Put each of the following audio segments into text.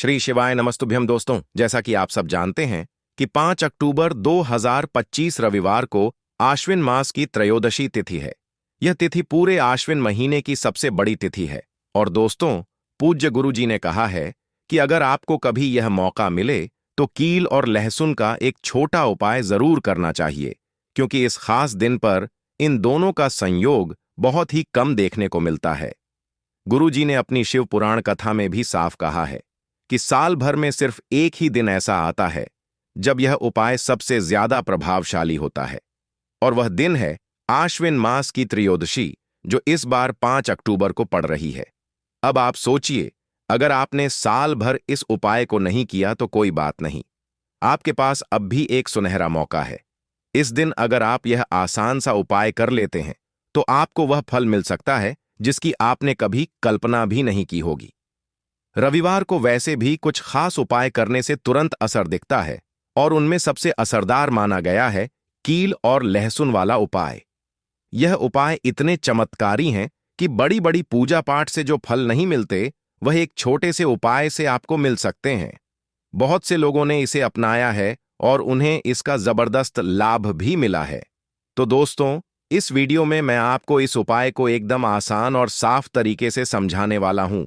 श्री शिवाय नमस्तुभ्यम दोस्तों, जैसा कि आप सब जानते हैं कि 5 अक्टूबर 2025 रविवार को आश्विन मास की त्रयोदशी तिथि है। यह तिथि पूरे आश्विन महीने की सबसे बड़ी तिथि है। और दोस्तों, पूज्य गुरु जी ने कहा है कि अगर आपको कभी यह मौका मिले तो कील और लहसुन का एक छोटा उपाय जरूर करना चाहिए, क्योंकि इस खास दिन पर इन दोनों का संयोग बहुत ही कम देखने को मिलता है। गुरु जी ने अपनी शिव पुराण कथा में भी साफ कहा है कि साल भर में सिर्फ एक ही दिन ऐसा आता है जब यह उपाय सबसे ज्यादा प्रभावशाली होता है, और वह दिन है आश्विन मास की त्रयोदशी, जो इस बार 5 अक्टूबर को पड़ रही है। अब आप सोचिए, अगर आपने साल भर इस उपाय को नहीं किया तो कोई बात नहीं, आपके पास अब भी एक सुनहरा मौका है। इस दिन अगर आप यह आसान सा उपाय कर लेते हैं तो आपको वह फल मिल सकता है जिसकी आपने कभी कल्पना भी नहीं की होगी। रविवार को वैसे भी कुछ खास उपाय करने से तुरंत असर दिखता है, और उनमें सबसे असरदार माना गया है कील और लहसुन वाला उपाय। यह उपाय इतने चमत्कारी हैं कि बड़ी बड़ी पूजा पाठ से जो फल नहीं मिलते, वह एक छोटे से उपाय से आपको मिल सकते हैं। बहुत से लोगों ने इसे अपनाया है और उन्हें इसका जबरदस्त लाभ भी मिला है। तो दोस्तों, इस वीडियो में मैं आपको इस उपाय को एकदम आसान और साफ तरीके से समझाने वाला हूं।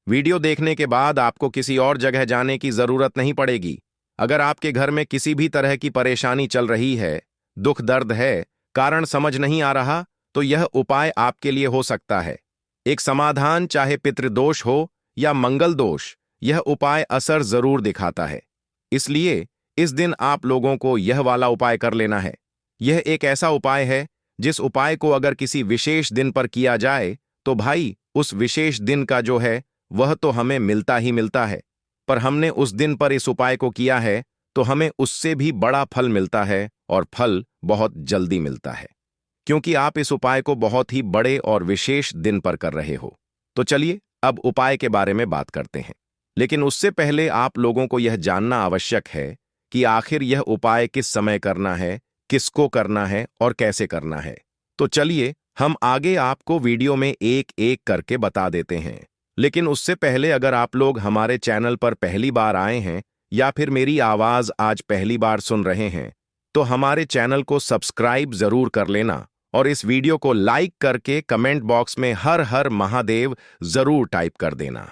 वीडियो देखने के बाद आपको किसी और जगह जाने की जरूरत नहीं पड़ेगी। अगर आपके घर में किसी भी तरह की परेशानी चल रही है, दुख दर्द है, कारण समझ नहीं आ रहा, तो यह उपाय आपके लिए हो सकता है। एक समाधान, चाहे पितृदोष हो या मंगल दोष, यह उपाय असर जरूर दिखाता है। इसलिए इस दिन आप लोगों को यह वाला उपाय कर लेना है। यह एक ऐसा उपाय है जिस उपाय को अगर किसी विशेष दिन पर किया जाए तो भाई उस विशेष दिन का जो है वह तो हमें मिलता ही मिलता है, पर हमने उस दिन पर इस उपाय को किया है तो हमें उससे भी बड़ा फल मिलता है, और फल बहुत जल्दी मिलता है, क्योंकि आप इस उपाय को बहुत ही बड़े और विशेष दिन पर कर रहे हो। तो चलिए अब उपाय के बारे में बात करते हैं, लेकिन उससे पहले आप लोगों को यह जानना आवश्यक है कि आखिर यह उपाय किस समय करना है, किसको करना है और कैसे करना है। तो चलिए हम आगे आपको वीडियो में एक एक करके बता देते हैं। लेकिन उससे पहले अगर आप लोग हमारे चैनल पर पहली बार आए हैं या फिर मेरी आवाज आज पहली बार सुन रहे हैं, तो हमारे चैनल को सब्सक्राइब जरूर कर लेना, और इस वीडियो को लाइक करके कमेंट बॉक्स में हर हर महादेव जरूर टाइप कर देना।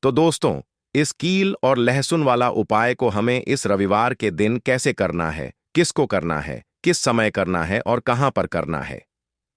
तो दोस्तों, इस कील और लहसुन वाला उपाय को हमें इस रविवार के दिन कैसे करना है, किसको करना है, किस समय करना है और कहां पर करना है,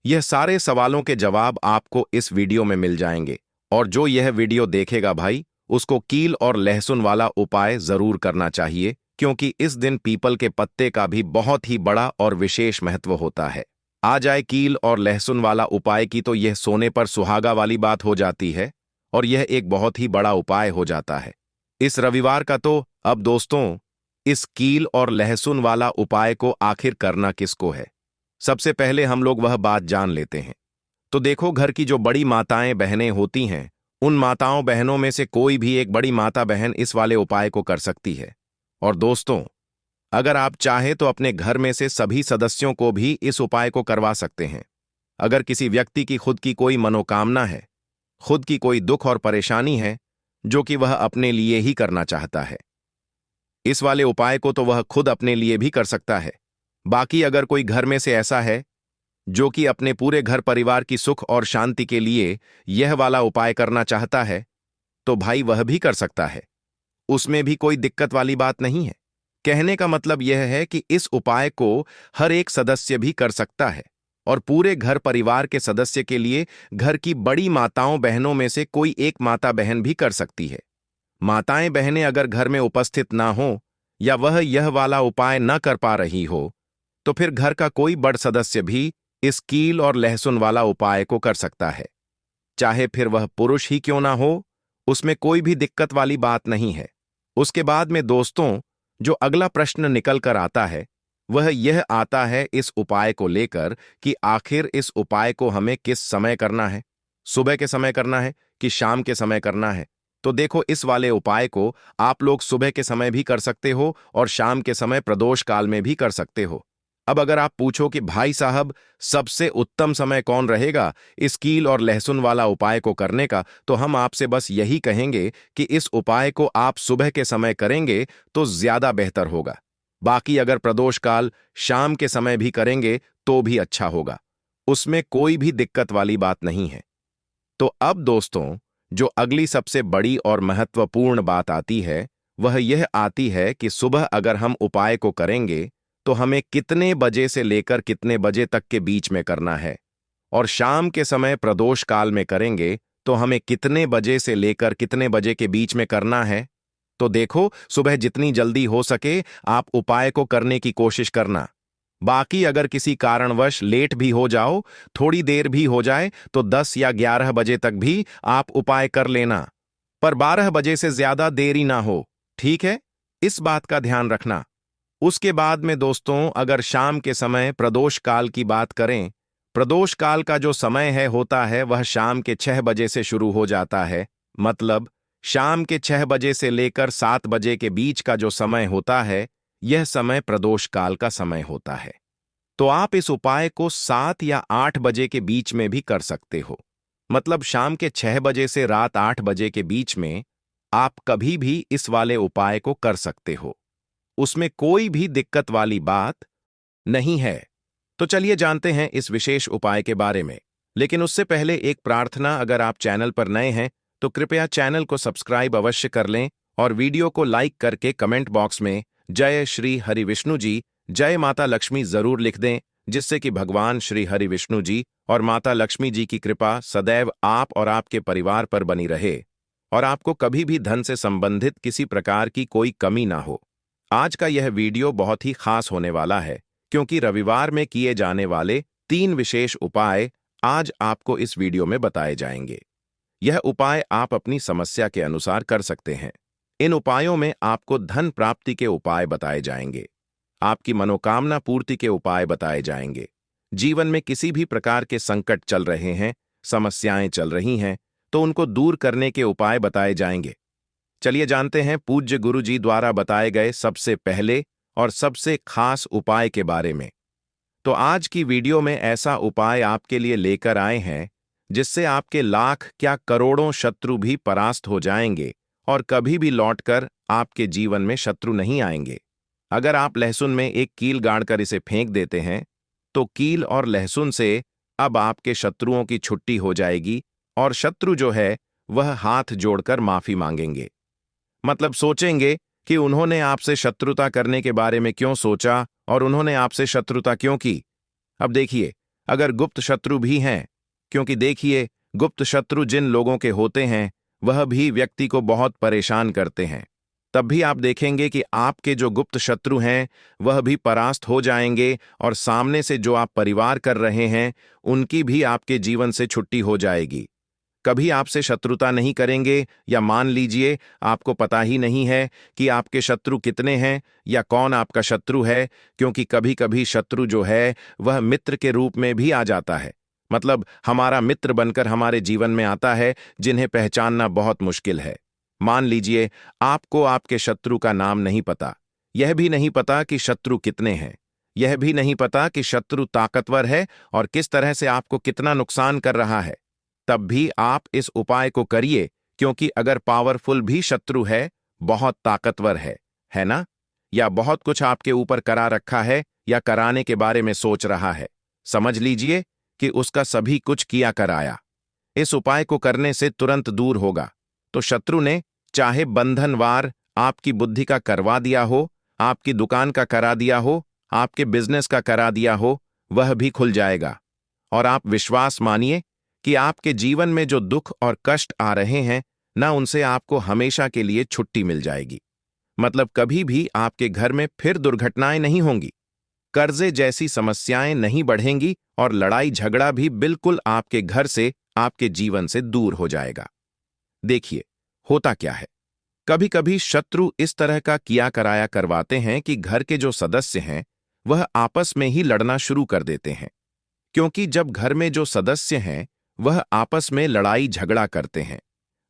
यह सारे सवालों के जवाब आपको इस वीडियो में मिल जाएंगे। और जो यह वीडियो देखेगा भाई, उसको कील और लहसुन वाला उपाय जरूर करना चाहिए, क्योंकि इस दिन पीपल के पत्ते का भी बहुत ही बड़ा और विशेष महत्व होता है। आ जाए कील और लहसुन वाला उपाय की, तो यह सोने पर सुहागा वाली बात हो जाती है, और यह एक बहुत ही बड़ा उपाय हो जाता है इस रविवार का। तो अब दोस्तों, इस कील और लहसुन वाला उपाय को आखिर करना किसको है, सबसे पहले हम लोग वह बात जान लेते हैं। तो देखो, घर की जो बड़ी माताएं बहनें होती हैं, उन माताओं बहनों में से कोई भी एक बड़ी माता बहन इस वाले उपाय को कर सकती है। और दोस्तों, अगर आप चाहे तो अपने घर में से सभी सदस्यों को भी इस उपाय को करवा सकते हैं। अगर किसी व्यक्ति की खुद की कोई मनोकामना है, खुद की कोई दुख और परेशानी है जो कि वह अपने लिए ही करना चाहता है, इस वाले उपाय को तो वह खुद अपने लिए भी कर सकता है। बाकी अगर कोई घर में से ऐसा है जो कि अपने पूरे घर परिवार की सुख और शांति के लिए यह वाला उपाय करना चाहता है, तो भाई वह भी कर सकता है। उसमें भी कोई दिक्कत वाली बात नहीं है। कहने का मतलब यह है कि इस उपाय को हर एक सदस्य भी कर सकता है, और पूरे घर परिवार के सदस्य के लिए घर की बड़ी माताओं बहनों में से कोई एक माता बहन भी कर सकती है। माताएं बहनें अगर घर में उपस्थित ना हो या वह यह वाला उपाय न कर पा रही हो, तो फिर घर का कोई बड़ सदस्य भी इस कील और लहसुन वाला उपाय को कर सकता है। चाहे फिर वह पुरुष ही क्यों ना हो, उसमें कोई भी दिक्कत वाली बात नहीं है। उसके बाद में दोस्तों, जो अगला प्रश्न निकल कर आता है वह यह आता है इस उपाय को लेकर कि आखिर इस उपाय को हमें किस समय करना है, सुबह के समय करना है कि शाम के समय करना है। तो देखो, इस वाले उपाय को आप लोग सुबह के समय भी कर सकते हो और शाम के समय प्रदोष काल में भी कर सकते हो। अब अगर आप पूछो कि भाई साहब सबसे उत्तम समय कौन रहेगा इस कील और लहसुन वाला उपाय को करने का, तो हम आपसे बस यही कहेंगे कि इस उपाय को आप सुबह के समय करेंगे तो ज्यादा बेहतर होगा। बाकी अगर प्रदोष काल शाम के समय भी करेंगे तो भी अच्छा होगा, उसमें कोई भी दिक्कत वाली बात नहीं है। तो अब दोस्तों, जो अगली सबसे बड़ी और महत्वपूर्ण बात आती है वह यह आती है कि सुबह अगर हम उपाय को करेंगे तो हमें कितने बजे से लेकर कितने बजे तक के बीच में करना है, और शाम के समय प्रदोष काल में करेंगे तो हमें कितने बजे से लेकर कितने बजे के बीच में करना है। तो देखो, सुबह जितनी जल्दी हो सके आप उपाय को करने की कोशिश करना। बाकी अगर किसी कारणवश लेट भी हो जाओ, थोड़ी देर भी हो जाए, तो 10 या 11 बजे तक भी आप उपाय कर लेना, पर 12 बजे से ज्यादा देरी ना हो, ठीक है? इस बात का ध्यान रखना। उसके बाद में दोस्तों, अगर शाम के समय प्रदोष काल की बात करें, प्रदोष काल का जो समय होता है वह शाम के 6 बजे से शुरू हो जाता है। मतलब शाम के 6 बजे से लेकर 7 बजे के बीच का जो समय होता है, यह समय प्रदोष काल का समय होता है। तो आप इस उपाय को 7 या 8 बजे के बीच में भी कर सकते हो। मतलब शाम के 6 बजे से रात 8 बजे के बीच में आप कभी भी इस वाले उपाय को कर सकते हो, उसमें कोई भी दिक्कत वाली बात नहीं है। तो चलिए जानते हैं इस विशेष उपाय के बारे में। लेकिन उससे पहले एक प्रार्थना, अगर आप चैनल पर नए हैं तो कृपया चैनल को सब्सक्राइब अवश्य कर लें और वीडियो को लाइक करके कमेंट बॉक्स में जय श्री हरि विष्णु जी, जय माता लक्ष्मी जरूर लिख दें, जिससे कि भगवान श्री हरि विष्णु जी और माता लक्ष्मी जी की कृपा सदैव आप और आपके परिवार पर बनी रहे और आपको कभी भी धन से संबंधित किसी प्रकार की कोई कमी ना हो। आज का यह वीडियो बहुत ही खास होने वाला है, क्योंकि रविवार में किए जाने वाले 3 विशेष उपाय आज आपको इस वीडियो में बताए जाएंगे। यह उपाय आप अपनी समस्या के अनुसार कर सकते हैं। इन उपायों में आपको धन प्राप्ति के उपाय बताए जाएंगे, आपकी मनोकामना पूर्ति के उपाय बताए जाएंगे। जीवन में किसी भी प्रकार के संकट चल रहे हैं, समस्याएं चल रही हैं, तो उनको दूर करने के उपाय बताए जाएंगे। चलिए जानते हैं पूज्य गुरु जी द्वारा बताए गए सबसे पहले और सबसे खास उपाय के बारे में। तो आज की वीडियो में ऐसा उपाय आपके लिए लेकर आए हैं जिससे आपके लाख क्या करोड़ों शत्रु भी परास्त हो जाएंगे और कभी भी लौटकर आपके जीवन में शत्रु नहीं आएंगे। अगर आप लहसुन में एक कील गाड़कर इसे फेंक देते हैं तो कील और लहसुन से अब आपके शत्रुओं की छुट्टी हो जाएगी और शत्रु जो है वह हाथ जोड़कर माफी मांगेंगे। मतलब सोचेंगे कि उन्होंने आपसे शत्रुता करने के बारे में क्यों सोचा और उन्होंने आपसे शत्रुता क्यों की। अब देखिए, अगर गुप्त शत्रु भी हैं, क्योंकि देखिए गुप्त शत्रु जिन लोगों के होते हैं वह भी व्यक्ति को बहुत परेशान करते हैं, तब भी आप देखेंगे कि आपके जो गुप्त शत्रु हैं वह भी परास्त हो जाएंगे और सामने से जो आप परिवार कर रहे हैं उनकी भी आपके जीवन से छुट्टी हो जाएगी। कभी आपसे शत्रुता नहीं करेंगे, या मान लीजिए आपको पता ही नहीं है कि आपके शत्रु कितने हैं या कौन आपका शत्रु है, क्योंकि कभी कभी शत्रु जो है वह मित्र के रूप में भी आ जाता है। मतलब हमारा मित्र बनकर हमारे जीवन में आता है, जिन्हें पहचानना बहुत मुश्किल है। मान लीजिए आपको आपके शत्रु का नाम नहीं पता, यह भी नहीं पता कि शत्रु कितने हैं, यह भी नहीं पता कि शत्रु ताकतवर है और किस तरह से आपको कितना नुकसान कर रहा है, तब भी आप इस उपाय को करिए, क्योंकि अगर पावरफुल भी शत्रु है, बहुत ताकतवर है ना, या बहुत कुछ आपके ऊपर करा रखा है या कराने के बारे में सोच रहा है, समझ लीजिए कि उसका सभी कुछ किया कराया इस उपाय को करने से तुरंत दूर होगा। तो शत्रु ने चाहे बंधनवार आपकी बुद्धि का करवा दिया हो, आपकी दुकान का करा दिया हो, आपके बिजनेस का करा दिया हो, वह भी खुल जाएगा। और आप विश्वास मानिए कि आपके जीवन में जो दुख और कष्ट आ रहे हैं ना, उनसे आपको हमेशा के लिए छुट्टी मिल जाएगी। मतलब कभी भी आपके घर में फिर दुर्घटनाएं नहीं होंगी, कर्जे जैसी समस्याएं नहीं बढ़ेंगी और लड़ाई झगड़ा भी बिल्कुल आपके घर से, आपके जीवन से दूर हो जाएगा। देखिए होता क्या है, कभी कभी शत्रु इस तरह का किया कराया करवाते हैं कि घर के जो सदस्य हैं वह आपस में ही लड़ना शुरू कर देते हैं, क्योंकि जब घर में जो सदस्य हैं वह आपस में लड़ाई झगड़ा करते हैं,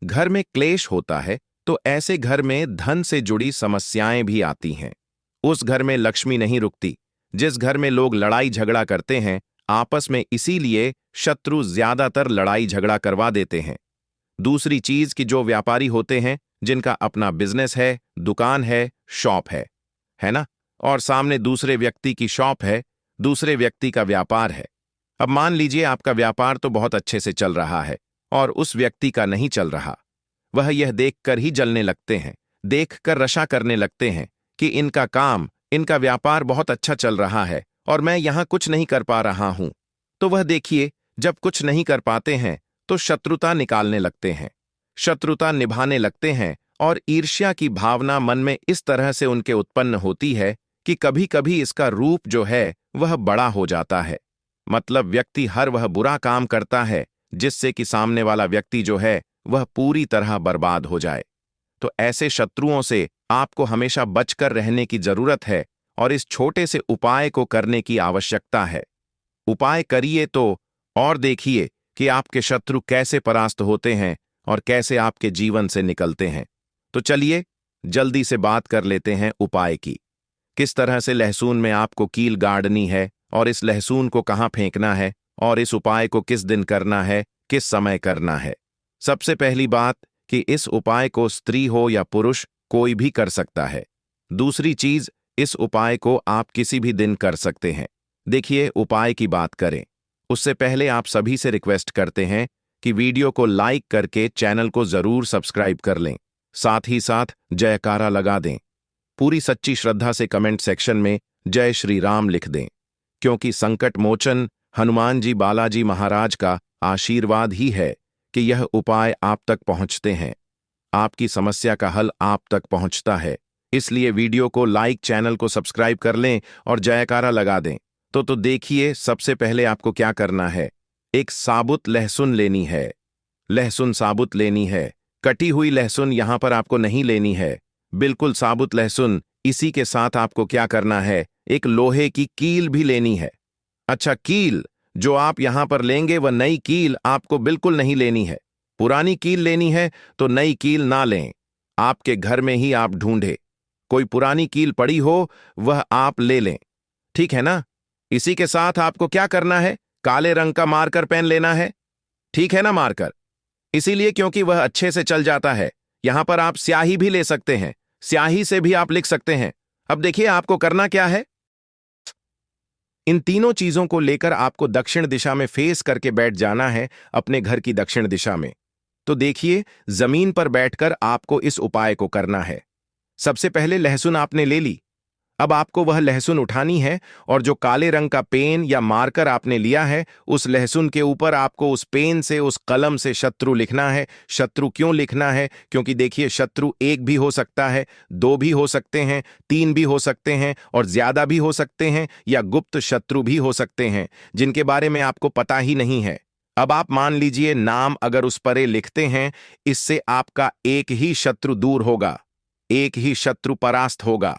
घर में क्लेश होता है, तो ऐसे घर में धन से जुड़ी समस्याएं भी आती हैं। उस घर में लक्ष्मी नहीं रुकती, जिस घर में लोग लड़ाई झगड़ा करते हैं आपस में, इसीलिए शत्रु ज्यादातर लड़ाई झगड़ा करवा देते हैं। दूसरी चीज कि जो व्यापारी होते हैं, जिनका अपना बिजनेस है, दुकान है, शॉप है ना, और सामने दूसरे व्यक्ति की शॉप है, दूसरे व्यक्ति का व्यापार है। अब मान लीजिए आपका व्यापार तो बहुत अच्छे से चल रहा है और उस व्यक्ति का नहीं चल रहा। वह यह देखकर ही जलने लगते हैं, देखकर रशा करने लगते हैं कि इनका काम, इनका व्यापार बहुत अच्छा चल रहा है और मैं यहां कुछ नहीं कर पा रहा हूं। तो वह देखिए, जब कुछ नहीं कर पाते हैं तो शत्रुता निकालने लगते हैं, शत्रुता निभाने लगते हैं और ईर्ष्या की भावना मन में इस तरह से उनके उत्पन्न होती है कि कभी कभी इसका रूप जो है वह बड़ा हो जाता है। मतलब व्यक्ति हर वह बुरा काम करता है जिससे कि सामने वाला व्यक्ति जो है वह पूरी तरह बर्बाद हो जाए। तो ऐसे शत्रुओं से आपको हमेशा बचकर रहने की जरूरत है और इस छोटे से उपाय को करने की आवश्यकता है। उपाय करिए तो और देखिए कि आपके शत्रु कैसे परास्त होते हैं और कैसे आपके जीवन से निकलते हैं। तो चलिए जल्दी से बात कर लेते हैं उपाय की। किस तरह से लहसुन में आपको कील गाड़नी है और इस लहसुन को कहाँ फेंकना है और इस उपाय को किस दिन करना है, किस समय करना है। सबसे पहली बात कि इस उपाय को स्त्री हो या पुरुष कोई भी कर सकता है। दूसरी चीज, इस उपाय को आप किसी भी दिन कर सकते हैं। देखिए उपाय की बात करें उससे पहले आप सभी से रिक्वेस्ट करते हैं कि वीडियो को लाइक करके चैनल को जरूर सब्सक्राइब कर लें, साथ ही साथ जयकारा लगा दें। पूरी सच्ची श्रद्धा से कमेंट सेक्शन में जय श्री राम लिख दें, क्योंकि संकट मोचन हनुमान जी बालाजी महाराज का आशीर्वाद ही है कि यह उपाय आप तक पहुंचते हैं, आपकी समस्या का हल आप तक पहुंचता है। इसलिए वीडियो को लाइक, चैनल को सब्सक्राइब कर लें और जयकारा लगा दें। तो देखिए सबसे पहले आपको क्या करना है, एक साबुत लहसुन लेनी है। लहसुन साबुत लेनी है, कटी हुई लहसुन यहां पर आपको नहीं लेनी है, बिल्कुल साबुत लहसुन। इसी के साथ आपको क्या करना है, एक लोहे की कील भी लेनी है। अच्छा, कील जो आप यहां पर लेंगे वह नई कील आपको बिल्कुल नहीं लेनी है। पुरानी कील लेनी है तो नई कील ना लें, आपके घर में ही आप ढूंढे कोई पुरानी कील पड़ी हो वह आप ले लें, ठीक है ना। इसी के साथ आपको क्या करना है, काले रंग का मार्कर पेन लेना है, ठीक है ना मार्कर, इसीलिए क्योंकि वह अच्छे से चल जाता है। यहां पर आप स्याही भी ले सकते हैं, स्याही से भी आप लिख सकते हैं। अब देखिए आपको करना क्या है, इन तीनों चीजों को लेकर आपको दक्षिण दिशा में फेस करके बैठ जाना है, अपने घर की दक्षिण दिशा में। तो देखिए जमीन पर बैठकर आपको इस उपाय को करना है। सबसे पहले लहसुन आपने ले ली, अब आपको वह लहसुन उठानी है और जो काले रंग का पेन या मार्कर आपने लिया है उस लहसुन के ऊपर आपको उस पेन से, उस कलम से शत्रु लिखना है। शत्रु क्यों लिखना है, क्योंकि देखिए शत्रु एक भी हो सकता है, दो भी हो सकते हैं, तीन भी हो सकते हैं और ज्यादा भी हो सकते हैं, या गुप्त शत्रु भी हो सकते हैं जिनके बारे में आपको पता ही नहीं है। अब आप मान लीजिए नाम अगर उस पर लिखते हैं, इससे आपका एक ही शत्रु दूर होगा, एक ही शत्रु परास्त होगा।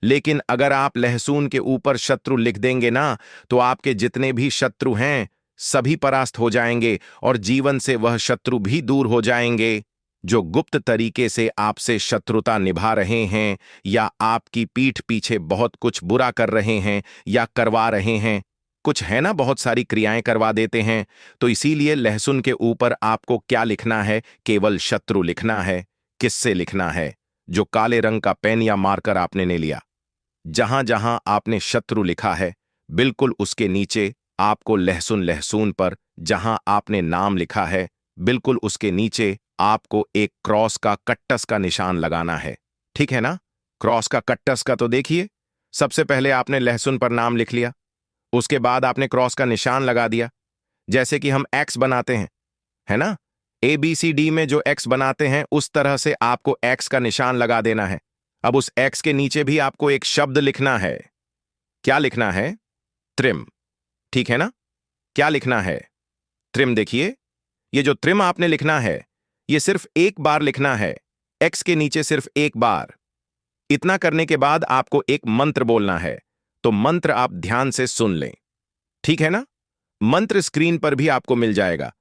लेकिन अगर आप लहसुन के ऊपर शत्रु लिख देंगे ना, तो आपके जितने भी शत्रु हैं सभी परास्त हो जाएंगे और जीवन से वह शत्रु भी दूर हो जाएंगे जो गुप्त तरीके से आपसे शत्रुता निभा रहे हैं या आपकी पीठ पीछे बहुत कुछ बुरा कर रहे हैं या करवा रहे हैं। कुछ है ना, बहुत सारी क्रियाएं करवा देते हैं। तो इसीलिए लहसुन के ऊपर आपको क्या लिखना है, केवल शत्रु लिखना है। किससे लिखना है, जो काले रंग का पेन या मार्कर आपने ले लिया, जहां जहां आपने शत्रु लिखा है बिल्कुल उसके नीचे आपको लहसुन पर जहां आपने नाम लिखा है बिल्कुल उसके नीचे आपको एक क्रॉस का, कट्टस का निशान लगाना है, ठीक है ना। क्रॉस का, कट्टस का तो देखिए सबसे पहले आपने लहसुन पर नाम लिख लिया, उसके बाद आपने क्रॉस का निशान लगा दिया, जैसे कि हम एक्स बनाते हैं, है ना। ABCD में जो एक्स बनाते हैं उस तरह से आपको एक्स का निशान लगा देना है। अब उस एक्स के नीचे भी आपको एक शब्द लिखना है। क्या लिखना है, त्रिम, ठीक है ना। क्या लिखना है, त्रिम। देखिए ये जो त्रिम आपने लिखना है ये सिर्फ एक बार लिखना है, एक्स के नीचे सिर्फ एक बार। इतना करने के बाद आपको एक मंत्र बोलना है, तो मंत्र आप ध्यान से सुन लें, ठीक है ना। मंत्र स्क्रीन पर भी आपको मिल जाएगा,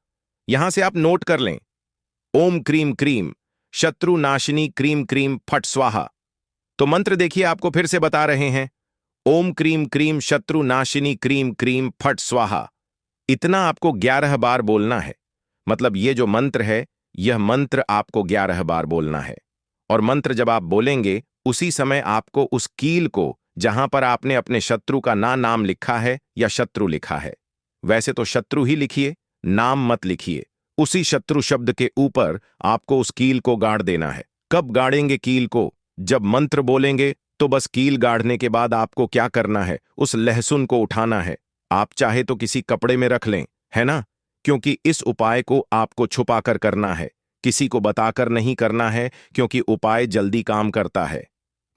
यहां से आप नोट कर लें। ओम क्रीम क्रीम शत्रु नाशिनी क्रीम क्रीम फट स्वाहा। तो मंत्र देखिए आपको फिर से बता रहे हैं, ओम क्रीम क्रीम शत्रु नाशिनी क्रीम क्रीम फट स्वाहा। इतना आपको 11 बार बोलना है। मतलब ये जो मंत्र है, यह मंत्र आपको 11 बार बोलना है। और मंत्र जब आप बोलेंगे, उसी समय आपको उस कील को, जहां पर आपने अपने शत्रु का नाम लिखा है या शत्रु लिखा है, वैसे तो शत्रु ही लिखिए, नाम मत लिखिए, उसी शत्रु शब्द के ऊपर आपको उस कील को गाड़ देना है। कब गाड़ेंगे कील को? जब मंत्र बोलेंगे तो बस कील गाड़ने के बाद आपको क्या करना है, उस लहसुन को उठाना है। आप चाहे तो किसी कपड़े में रख लें, है ना? क्योंकि इस उपाय को आपको छुपाकर करना है, किसी को बताकर नहीं करना है, क्योंकि उपाय जल्दी काम करता है।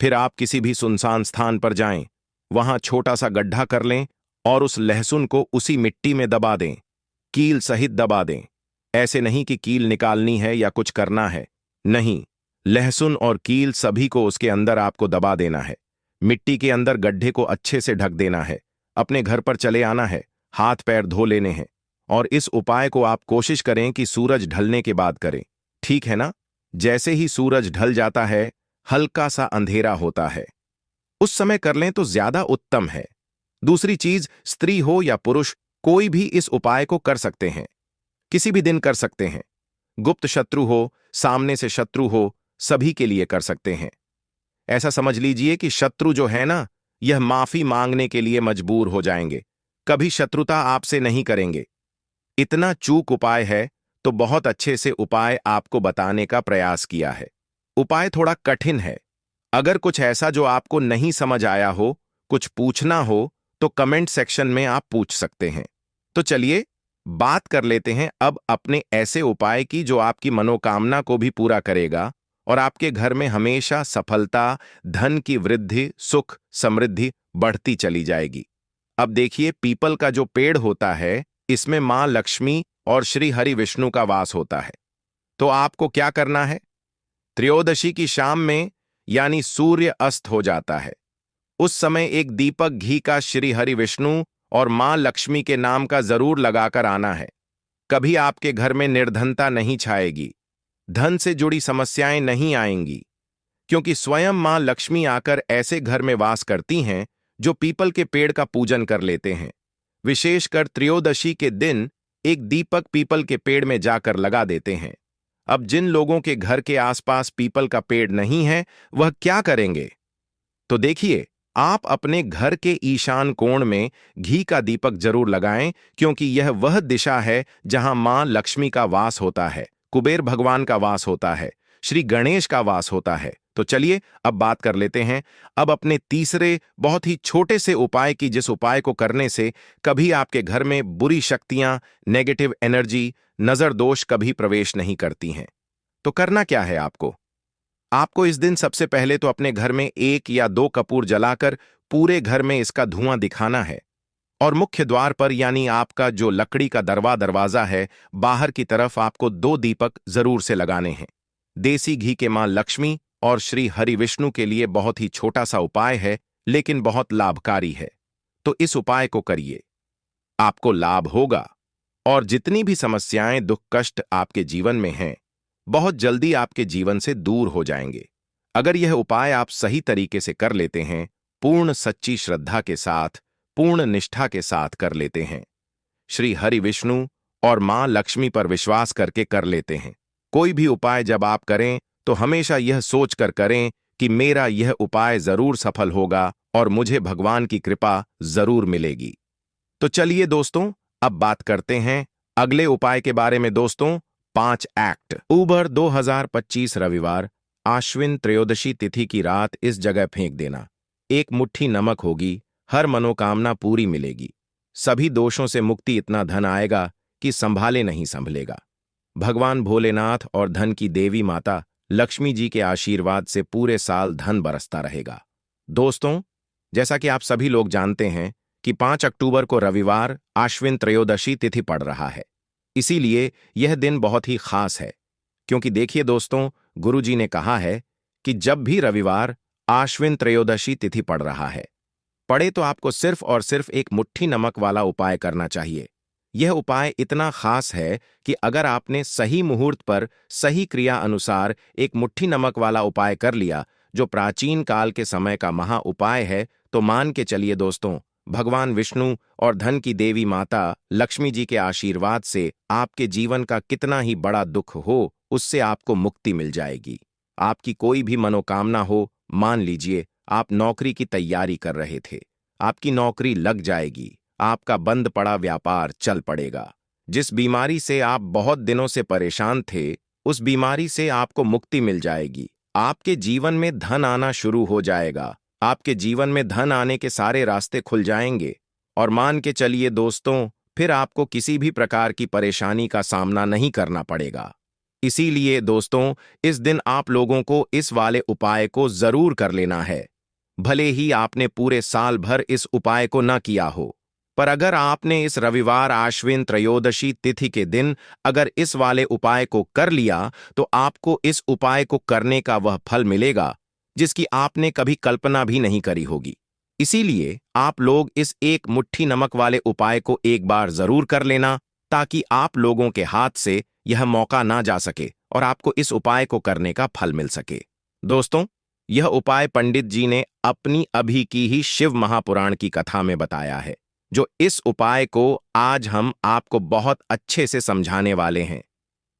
फिर आप किसी भी सुनसान स्थान पर जाएं, वहां छोटा सा गड्ढा कर लें और उस लहसुन को उसी मिट्टी में दबा दें, कील सहित दबा दें। ऐसे नहीं कि कील निकालनी है या कुछ करना है, नहीं, लहसुन और कील सभी को उसके अंदर आपको दबा देना है। मिट्टी के अंदर गड्ढे को अच्छे से ढक देना है। अपने घर पर चले आना है, हाथ पैर धो लेने हैं। और इस उपाय को आप कोशिश करें कि सूरज ढलने के बाद करें, ठीक है ना? जैसे ही सूरज ढल जाता है, हल्का सा अंधेरा होता है, उस समय कर लें तो ज्यादा उत्तम है। दूसरी चीज, स्त्री हो या पुरुष, कोई भी इस उपाय को कर सकते हैं, किसी भी दिन कर सकते हैं। गुप्त शत्रु हो, सामने से शत्रु हो, सभी के लिए कर सकते हैं। ऐसा समझ लीजिए कि शत्रु जो है ना, यह माफी मांगने के लिए मजबूर हो जाएंगे, कभी शत्रुता आपसे नहीं करेंगे। इतना चूक उपाय है, तो बहुत अच्छे से उपाय आपको बताने का प्रयास किया है। उपाय थोड़ा कठिन है। अगर कुछ ऐसा जो आपको नहीं समझ आया हो, कुछ पूछना हो, तो कमेंट सेक्शन में आप पूछ सकते हैं। तो चलिए बात कर लेते हैं अब अपने ऐसे उपाय की जो आपकी मनोकामना को भी पूरा करेगा और आपके घर में हमेशा सफलता, धन की वृद्धि, सुख, समृद्धि बढ़ती चली जाएगी। अब देखिए, पीपल का जो पेड़ होता है, इसमें मां लक्ष्मी और श्री हरि विष्णु का वास होता है। तो आपको क्या करना है? त्रयोदशी की शाम में, यानी सूर्य अस्त हो जाता है, उस समय एक दीपक घी का श्री हरि विष्णु और मां लक्ष्मी के नाम का जरूर लगाकर आना है। कभी आपके घर में निर्धनता नहीं छाएगी, धन से जुड़ी समस्याएं नहीं आएंगी, क्योंकि स्वयं मां लक्ष्मी आकर ऐसे घर में वास करती हैं जो पीपल के पेड़ का पूजन कर लेते हैं। विशेषकर त्रयोदशी के दिन एक दीपक पीपल के पेड़ में जाकर लगा देते हैं। अब जिन लोगों के घर के आसपास पीपल का पेड़ नहीं है, वह क्या करेंगे? तो देखिए, आप अपने घर के ईशान कोण में घी का दीपक जरूर लगाएं, क्योंकि यह वह दिशा है जहां मां लक्ष्मी का वास होता है, कुबेर भगवान का वास होता है, श्री गणेश का वास होता है। तो चलिए अब बात कर लेते हैं अब अपने तीसरे बहुत ही छोटे से उपाय की, जिस उपाय को करने से कभी आपके घर में बुरी शक्तियां, नेगेटिव एनर्जी, नजर दोष कभी प्रवेश नहीं करती हैं। तो करना क्या है आपको? आपको इस दिन सबसे पहले तो अपने घर में 1 या 2 कपूर जलाकर पूरे घर में इसका धुआं दिखाना है। और मुख्य द्वार पर, यानी आपका जो लकड़ी का दरवाजा है, बाहर की तरफ आपको 2 दीपक जरूर से लगाने हैं। देसी घी के मां लक्ष्मी और श्री हरि विष्णु के लिए बहुत ही छोटा सा उपाय है, लेकिन बहुत लाभकारी है। तो इस उपाय को करिए, आपको लाभ होगा और जितनी भी समस्याएं, दुख, कष्ट आपके जीवन में हैं, बहुत जल्दी आपके जीवन से दूर हो जाएंगे। अगर यह उपाय आप सही तरीके से कर लेते हैं, पूर्ण सच्ची श्रद्धा के साथ, पूर्ण निष्ठा के साथ कर लेते हैं, श्री हरि विष्णु और मां लक्ष्मी पर विश्वास करके कर लेते हैं, कोई भी उपाय जब आप करें तो हमेशा यह सोचकर करें कि मेरा यह उपाय जरूर सफल होगा और मुझे भगवान की कृपा जरूर मिलेगी। तो चलिए दोस्तों, अब बात करते हैं अगले उपाय के बारे में। दोस्तों, 5 एक्ट। अक्टूबर 2025 रविवार, आश्विन त्रयोदशी तिथि की रात इस जगह फेंक देना। 1 मुट्ठी नमक होगी, हर मनोकामना पूरी मिलेगी, सभी दोषों से मुक्ति, इतना धन आएगा कि संभाले नहीं संभलेगा। भगवान भोलेनाथ और धन की देवी माता लक्ष्मी जी के आशीर्वाद से पूरे साल धन बरसता रहेगा। दोस्तों, जैसा कि आप सभी लोग जानते हैं कि 5 अक्टूबर को रविवार आश्विन त्रयोदशी तिथि पड़ रहा है, इसीलिए यह दिन बहुत ही खास है। क्योंकि देखिए दोस्तों, गुरुजी ने कहा है कि जब भी रविवार आश्विन त्रयोदशी तिथि पड़ रहा है, पड़े तो आपको सिर्फ और सिर्फ 1 मुट्ठी नमक वाला उपाय करना चाहिए। यह उपाय इतना खास है कि अगर आपने सही मुहूर्त पर सही क्रिया अनुसार 1 मुट्ठी नमक वाला उपाय कर लिया, जो प्राचीन काल के समय का महा उपाय है, तो मान के चलिए दोस्तों, भगवान विष्णु और धन की देवी माता लक्ष्मी जी के आशीर्वाद से आपके जीवन का कितना ही बड़ा दुख हो, उससे आपको मुक्ति मिल जाएगी। आपकी कोई भी मनोकामना हो, मान लीजिए आप नौकरी की तैयारी कर रहे थे, आपकी नौकरी लग जाएगी, आपका बंद पड़ा व्यापार चल पड़ेगा। जिस बीमारी से आप बहुत दिनों से परेशान थे, उस बीमारी से आपको मुक्ति मिल जाएगी। आपके जीवन में धन आना शुरू हो जाएगा। आपके जीवन में धन आने के सारे रास्ते खुल जाएंगे। और मान के चलिए दोस्तों, फिर आपको किसी भी प्रकार की परेशानी का सामना नहीं करना पड़ेगा। इसीलिए दोस्तों, इस दिन आप लोगों को इस वाले उपाय को जरूर कर लेना है। भले ही आपने पूरे साल भर इस उपाय को न किया हो, पर अगर आपने इस रविवार आश्विन त्रयोदशी तिथि के दिन अगर इस वाले उपाय को कर लिया, तो आपको इस उपाय को करने का वह फल मिलेगा जिसकी आपने कभी कल्पना भी नहीं करी होगी। इसीलिए आप लोग इस एक मुट्ठी नमक वाले उपाय को एक बार जरूर कर लेना, ताकि आप लोगों के हाथ से यह मौका ना जा सके और आपको इस उपाय को करने का फल मिल सके। दोस्तों, यह उपाय पंडित जी ने अपनी अभी की ही शिव महापुराण की कथा में बताया है, जो इस उपाय को आज हम आपको बहुत अच्छे से समझाने वाले हैं।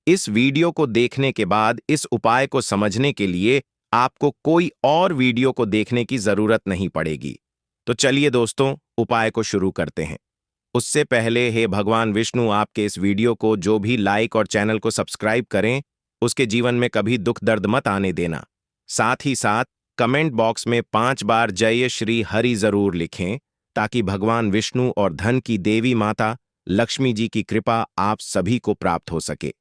इस वीडियो को देखने के बाद इस उपाय को समझने के लिए आपको कोई और वीडियो को देखने की जरूरत नहीं पड़ेगी। तो चलिए दोस्तों, उपाय को शुरू करते हैं। उससे पहले हे भगवान विष्णु, आपके इस वीडियो को जो भी लाइक और चैनल को सब्सक्राइब करें, उसके जीवन में कभी दुख दर्द मत आने देना। साथ ही साथ कमेंट बॉक्स में 5 बार जय श्री हरि जरूर लिखें, ताकि भगवान विष्णु और धन की देवी माता लक्ष्मी जी की कृपा आप सभी को प्राप्त हो सके।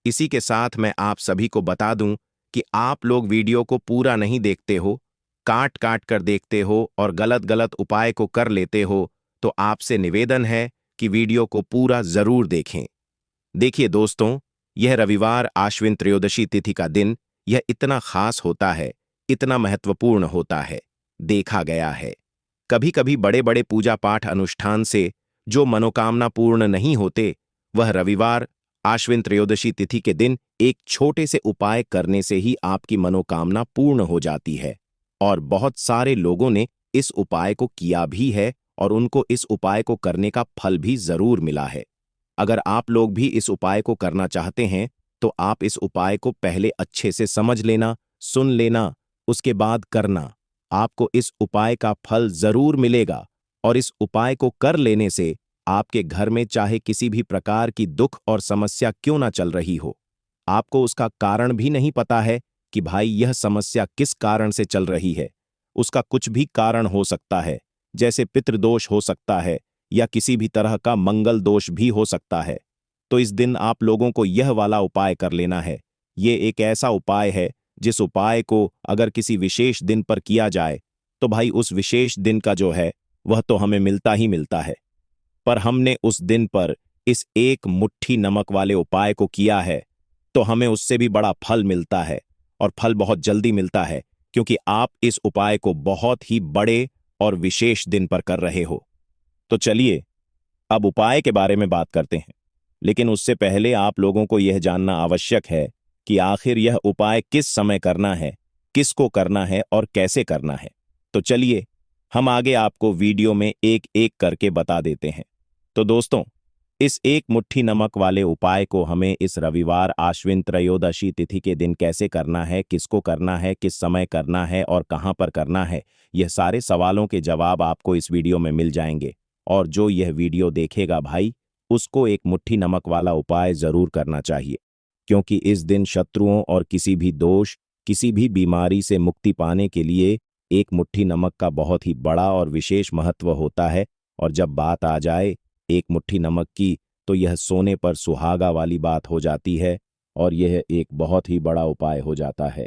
इसी के साथ मैं आप सभी को बता दूं कि आप लोग वीडियो को पूरा नहीं देखते हो, काट काट कर देखते हो और गलत गलत उपाय को कर लेते हो, तो आपसे निवेदन है कि वीडियो को पूरा जरूर देखें। देखिए दोस्तों, यह रविवार आश्विन त्रयोदशी तिथि का दिन यह इतना खास होता है, इतना महत्वपूर्ण होता है। देखा गया है कभी कभी बड़े बड़े पूजा पाठ अनुष्ठान से जो मनोकामना पूर्ण नहीं होते, वह रविवार आश्विन त्रयोदशी तिथि के दिन एक छोटे से उपाय करने से ही आपकी मनोकामना पूर्ण हो जाती है। और बहुत सारे लोगों ने इस उपाय को किया भी है और उनको इस उपाय को करने का फल भी जरूर मिला है। अगर आप लोग भी इस उपाय को करना चाहते हैं, तो आप इस उपाय को पहले अच्छे से समझ लेना, सुन लेना, उसके बाद करना। आपको इस उपाय का फल जरूर मिलेगा और इस उपाय को कर लेने से आपके घर में चाहे किसी भी प्रकार की दुख और समस्या क्यों ना चल रही हो, आपको उसका कारण भी नहीं पता है कि भाई यह समस्या किस कारण से चल रही है। उसका कुछ भी कारण हो सकता है, जैसे पितृदोष हो सकता है या किसी भी तरह का मंगल दोष भी हो सकता है। तो इस दिन आप लोगों को यह वाला उपाय कर लेना है। ये एक ऐसा उपाय है जिस उपाय को अगर किसी विशेष दिन पर किया जाए, तो भाई उस विशेष दिन का जो है वह तो हमें मिलता ही मिलता है। पर हमने उस दिन पर इस एक मुट्ठी नमक वाले उपाय को किया है, तो हमें उससे भी बड़ा फल मिलता है और फल बहुत जल्दी मिलता है, क्योंकि आप इस उपाय को बहुत ही बड़े और विशेष दिन पर कर रहे हो। तो चलिए अब उपाय के बारे में बात करते हैं, लेकिन उससे पहले आप लोगों को यह जानना आवश्यक है कि आखिर यह उपाय किस समय करना है, किसको करना है और कैसे करना है। तो चलिए हम आगे आपको वीडियो में एक एक करके बता देते हैं। तो दोस्तों, इस एक मुट्ठी नमक वाले उपाय को हमें इस रविवार आश्विन त्रयोदशी तिथि के दिन कैसे करना है, किसको करना है, किस समय करना है और कहां पर करना है, यह सारे सवालों के जवाब आपको इस वीडियो में मिल जाएंगे। और जो यह वीडियो देखेगा भाई, उसको एक मुट्ठी नमक वाला उपाय जरूर करना चाहिए, क्योंकि इस दिन शत्रुओं और किसी भी दोष, किसी भी बीमारी से मुक्ति पाने के लिए एक मुट्ठी नमक का बहुत ही बड़ा और विशेष महत्व होता है। और जब बात आ जाए एक मुट्ठी नमक की, तो यह सोने पर सुहागा वाली बात हो जाती है और यह एक बहुत ही बड़ा उपाय हो जाता है।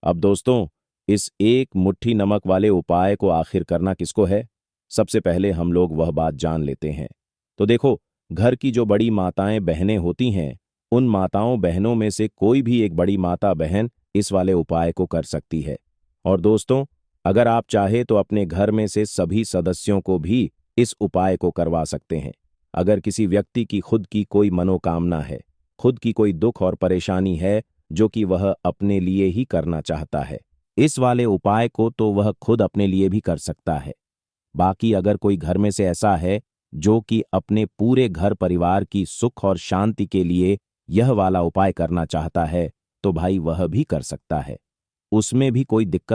अब दोस्तों, इस एक मुट्ठी नमक वाले उपाय को आखिर करना किसको है, सबसे पहले हम लोग वह बात जान लेते हैं। तो देखो, घर की जो बड़ी माताएं बहनें होती हैं, उन माताओं बहनों में से कोई भी एक बड़ी माता बहन इस वाले उपाय को कर सकती है। और दोस्तों, अगर आप चाहे तो अपने घर में से सभी सदस्यों को भी इस उपाय को करवा सकते हैं। अगर किसी व्यक्ति की खुद की कोई मनोकामना है, खुद की कोई दुख और परेशानी है जो कि वह अपने लिए ही करना चाहता है, इस वाले उपाय को तो वह खुद अपने लिए भी कर सकता है। बाकी अगर कोई घर में से ऐसा है जो कि अपने पूरे घर परिवार की सुख और शांति के लिए यह वाला उपाय करना चाहता है तो भाई वह भी कर सकता है, उसमें भी कोई दिक्कत